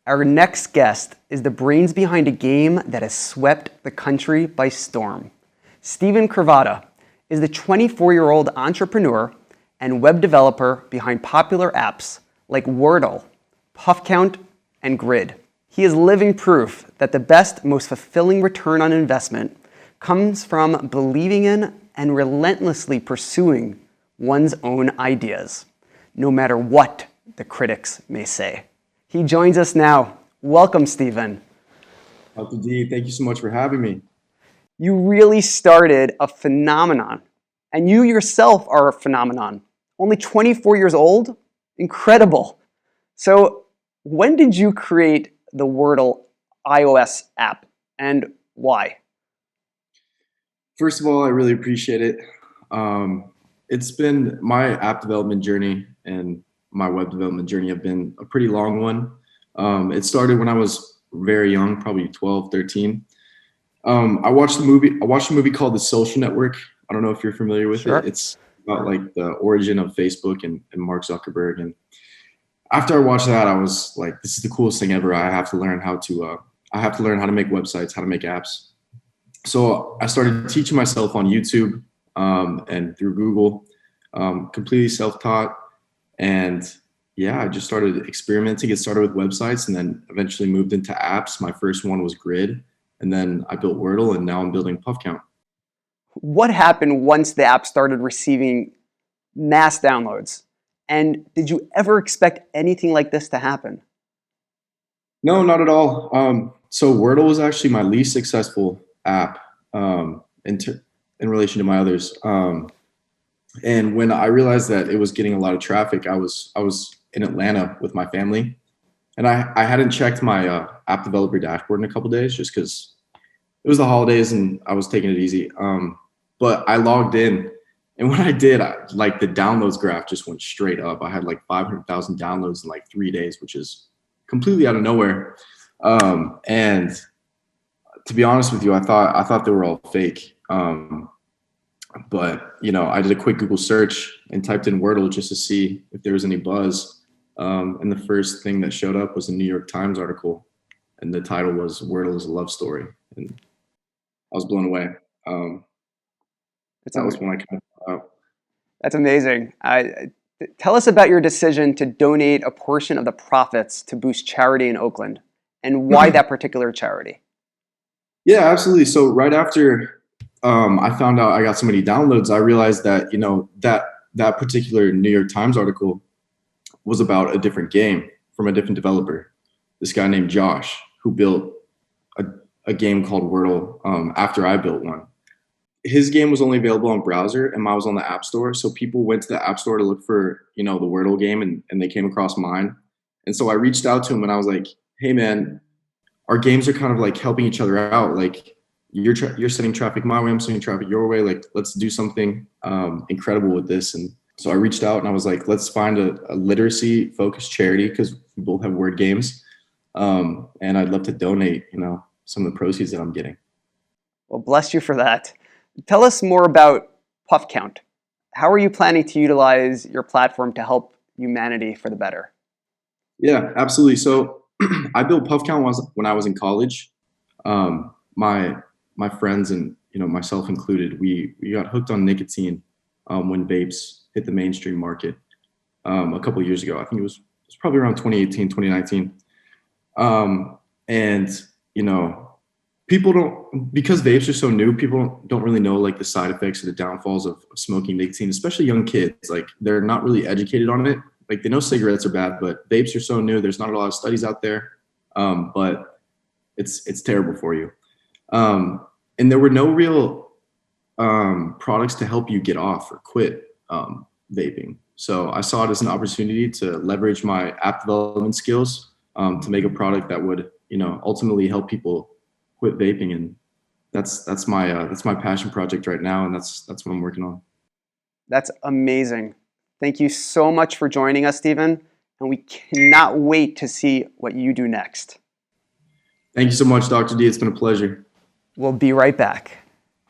Our next guest is the brains behind a game that has swept the country by storm. Stephen Cravotta is the 24-year-old entrepreneur and web developer behind popular apps like Wordle, Puffcount, and Grid. He is living proof that the best, most fulfilling return on investment comes from believing in and relentlessly pursuing one's own ideas, no matter what the critics may say. He joins us now. Welcome, Stephen. Dr. D, thank you so much for having me. You really started a phenomenon, and you yourself are a phenomenon. Only 24 years old? Incredible. So when did you create the Wordle iOS app, and why? First of all, I really appreciate it. It's been my app development journey and my web development journey have been a pretty long one. It started when I was very young, probably 12, 13. I watched a movie called The Social Network. I don't know if you're familiar with Sure. it. It's about like the origin of Facebook and Mark Zuckerberg. And after I watched that, I was like, this is the coolest thing ever. I have to learn how to make websites, how to make apps. So I started teaching myself on YouTube and through Google, completely self-taught. And yeah, I just started experimenting. It started with websites and then eventually moved into apps. My first one was Grid. And then I built Wordle and now I'm building Puffcount. What happened once the app started receiving mass downloads? And did you ever expect anything like this to happen? No, not at all. So Wordle was actually my least successful app in relation to my others. And when I realized that it was getting a lot of traffic, I was in Atlanta with my family, and I hadn't checked my app developer dashboard in a couple of days just because it was the holidays and I was taking it easy. But I logged in, and when I did, like the downloads graph just went straight up. I had like 500,000 downloads in like 3 days, which is completely out of nowhere. And to be honest with you, I thought they were all fake. But I did a quick Google search and typed in Wordle just to see if there was any buzz. And the first thing that showed up was a New York Times article, and the title was "Wordle is a Love Story," and I was blown away. That was when I kind of thought out. That's amazing. Tell us about your decision to donate a portion of the profits to boost charity in Oakland, and why that particular charity. Yeah, absolutely. So right after I found out I got so many downloads, I realized that that particular New York Times article was about a different game from a different developer. This guy named Josh, who built a game called Wordle after I built one. His game was only available on browser and mine was on the App Store. So people went to the App Store to look for, the Wordle game and they came across mine. And so I reached out to him and I was like, hey man, our games are kind of like helping each other out. Like you're sending traffic my way, I'm sending traffic your way. Like let's do something incredible with this. And so I reached out and I was like, let's find a literacy focused charity because we both have word games. And I'd love to donate, some of the proceeds that I'm getting. Well, bless you for that. Tell us more about Puffcount. How are you planning to utilize your platform to help humanity for the better? Yeah, absolutely. So I built Puffcount when I was in college. My friends and myself included, we got hooked on nicotine when vapes hit the mainstream market a couple of years ago. I think it was probably around 2018, 2019. And people don't, because vapes are so new, people don't really know like the side effects or the downfalls of smoking nicotine, especially young kids. Like they're not really educated on it. Like they know cigarettes are bad, but vapes are so new. There's not a lot of studies out there, but it's terrible for you. And there were no real products to help you get off or quit vaping. So I saw it as an opportunity to leverage my app development skills to make a product that would, ultimately help people quit vaping. And that's my passion project right now, and that's what I'm working on. That's amazing. Thank you so much for joining us, Stephen, and we cannot wait to see what you do next. Thank you so much, Dr. D. It's been a pleasure. We'll be right back.